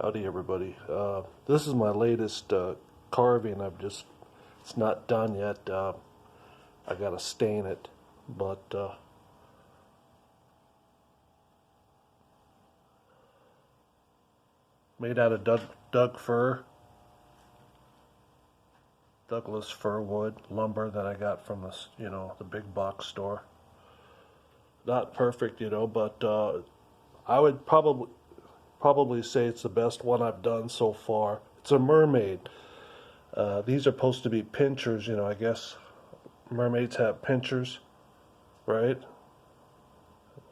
Howdy everybody. This is my latest carving. It's not done yet. I gotta stain it, but made out of Doug fir, Douglas fir wood lumber that I got from the big box store. Not perfect, but I would probably say it's the best one I've done so far. It's a mermaid. These are supposed to be pinchers, I guess mermaids have pinchers, right?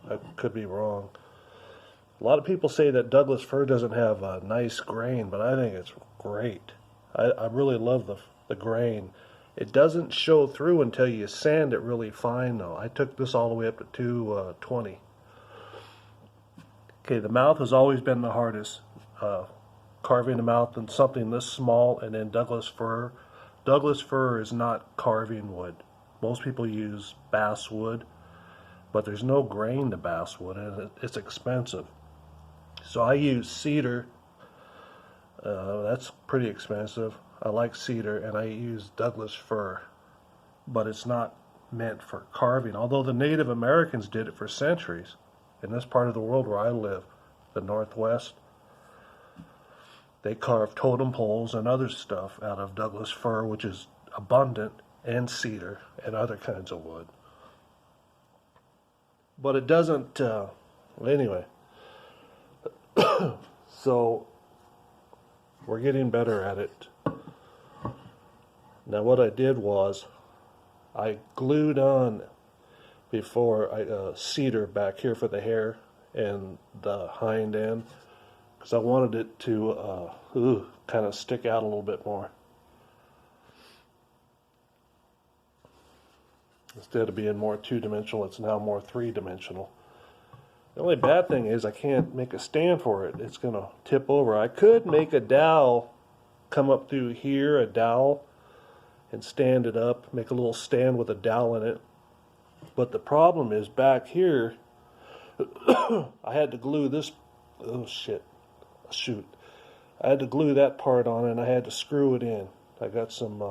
I could be wrong. A lot of people say that Douglas fir doesn't have a nice grain, but I think it's great. I really love the grain. It doesn't show through until you sand it really fine, though. I took this all the way up to 220. Okay, the mouth has always been the hardest. Carving the mouth in something this small, and then Douglas fir. Douglas fir is not carving wood. Most people use basswood, but there's no grain to basswood, and it's expensive. So I use cedar. That's pretty expensive. I like cedar, and I use Douglas fir, but it's not meant for carving, although the Native Americans did it for centuries. In this part of the world where I live, the Northwest, they carve totem poles and other stuff out of Douglas fir, which is abundant, and cedar and other kinds of wood. But it doesn't, anyway. So we're getting better at it. Now what I did was I glued on before cedar back here for the hair and the hind end, because I wanted it to kind of stick out a little bit more. Instead of being more two-dimensional, it's now more three-dimensional. The only bad thing is I can't make a stand for it. It's going to tip over. I could make a dowel come up through here, a dowel, and stand it up, make a little stand with a dowel in it. But the problem is back here, I had to glue this, shoot. I had to glue that part on and I had to screw it in. I got some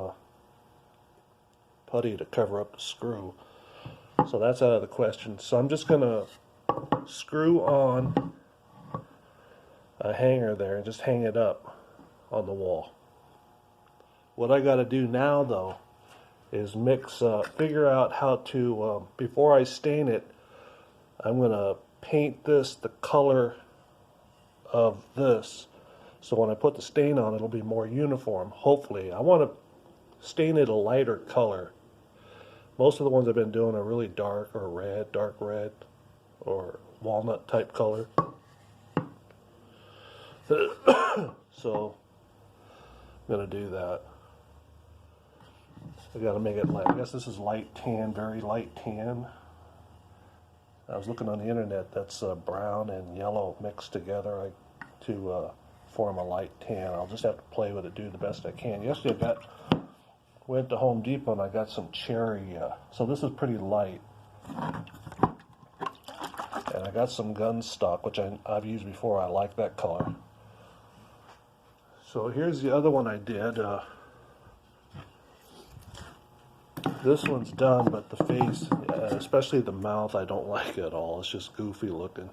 putty to cover up the screw. So that's out of the question. So I'm just going to screw on a hanger there and just hang it up on the wall. What I got to do now, though, is figure out how to, before I stain it, I'm going to paint this the color of this. So when I put the stain on, it'll be more uniform, hopefully. I want to stain it a lighter color. Most of the ones I've been doing are really dark or red, dark red, or walnut type color. So I'm going to do that. I got to make it light. I guess this is light tan, very light tan. I was looking on the internet. That's brown and yellow mixed together to form a light tan. I'll just have to play with it, do the best I can. Yesterday went to Home Depot and I got some cherry. So this is pretty light. And I got some gun stock, which I've used before. I like that color. So here's the other one I did. This one's done, but the face, especially the mouth, I don't like at all. It's just goofy looking.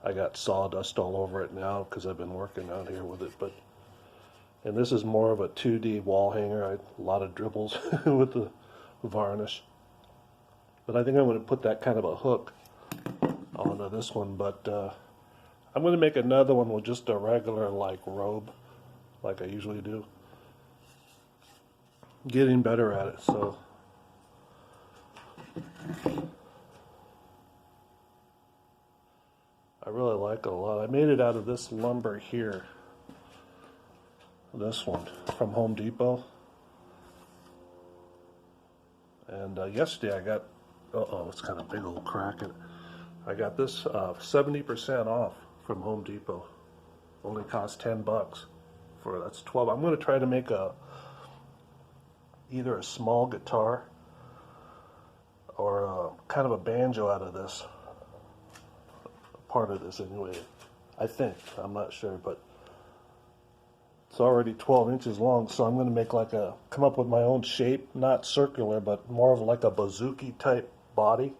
I got sawdust all over it now because I've been working out here with it. And this is more of a 2D wall hanger. A lot of dribbles with the varnish. But I think I'm going to put that kind of a hook onto this one. But I'm going to make another one with just a regular robe, like I usually do. Getting better at it, so. I really like it a lot. I made it out of this lumber here. This one from Home Depot. And yesterday I got, it's got a big old crack in it. I got this 70% off from Home Depot. Only cost $10 that's 12. I'm going to try to make either a small guitar or kind of a banjo out of this. Part of this anyway. I think. I'm not sure, but It's already 12 inches long, so I'm going to make like come up with my own shape, not circular, but more of like a bazooki type body.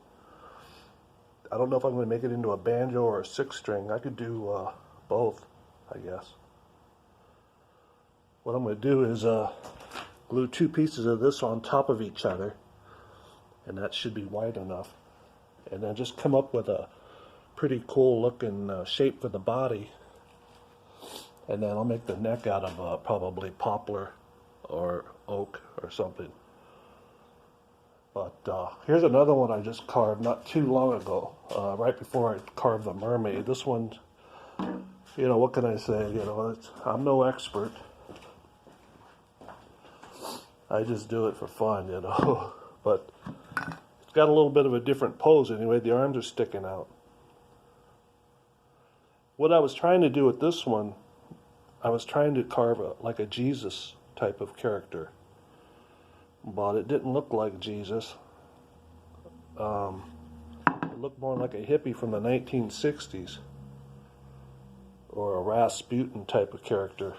I don't know if I'm going to make it into a banjo or a 6-string. I could do both, I guess. What I'm going to do is glue 2 pieces of this on top of each other, and that should be wide enough. And then just come up with a pretty cool looking shape for the body. And then I'll make the neck out of probably poplar or oak or something. But here's another one I just carved not too long ago, right before I carved the mermaid. This one, you know, what can I say? You know, I'm no expert. I just do it for fun, you know. But it's got a little bit of a different pose anyway. The arms are sticking out. What I was trying to do with this one, I was trying to carve like a Jesus type of character, but it didn't look like Jesus. It looked more like a hippie from the 1960s, or a Rasputin type of character.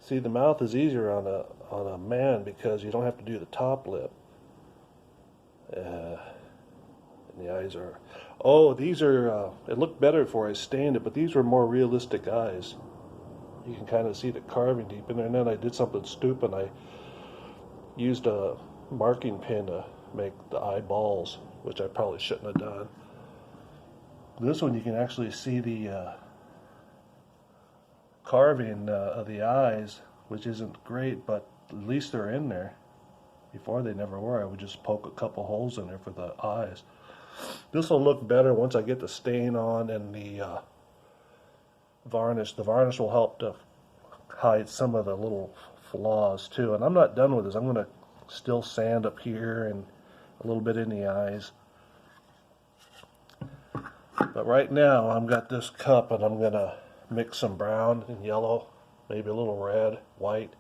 See, the mouth is easier on a man because you don't have to do the top lip. And the eyes are... Oh, these are... it looked better before I stained it, but these were more realistic eyes. You can kind of see the carving deep in there. And then I did something stupid. I used a marking pen to make the eyeballs, which I probably shouldn't have done. This one you can actually see the carving of the eyes, which isn't great, but at least they're in there. Before they never were. I would just poke a couple holes in there for the eyes. This will look better once I get the stain on and the varnish. The varnish will help to hide some of the little flaws too. And I'm not done with this. I'm going to still sand up here and a little bit in the eyes. But right now I've got this cup and I'm going to mix some brown and yellow, maybe a little red, white,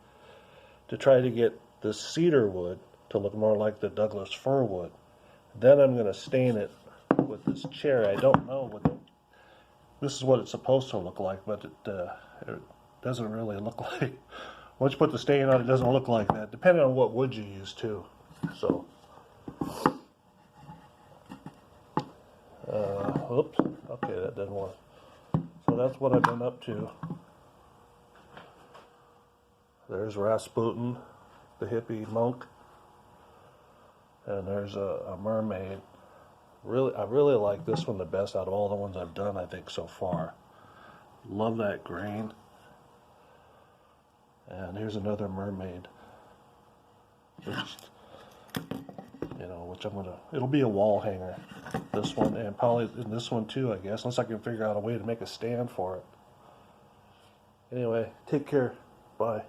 to try to get this cedar wood to look more like the Douglas fir wood. Then I'm going to stain it with this cherry. I don't know what this is what it's supposed to look like, but it doesn't really look like. Once you put the stain on, it doesn't look like that, depending on what wood you use too. So, oops, okay, that didn't work. So that's what I've been up to. There's Rasputin, the hippie monk, and there's a mermaid. I really like this one the best out of all the ones I've done, I think, so far. Love that grain. And here's another mermaid. Just, you know, which it'll be a wall hanger. This one, and probably in this one too, I guess, unless I can figure out a way to make a stand for it. Anyway, take care. Bye.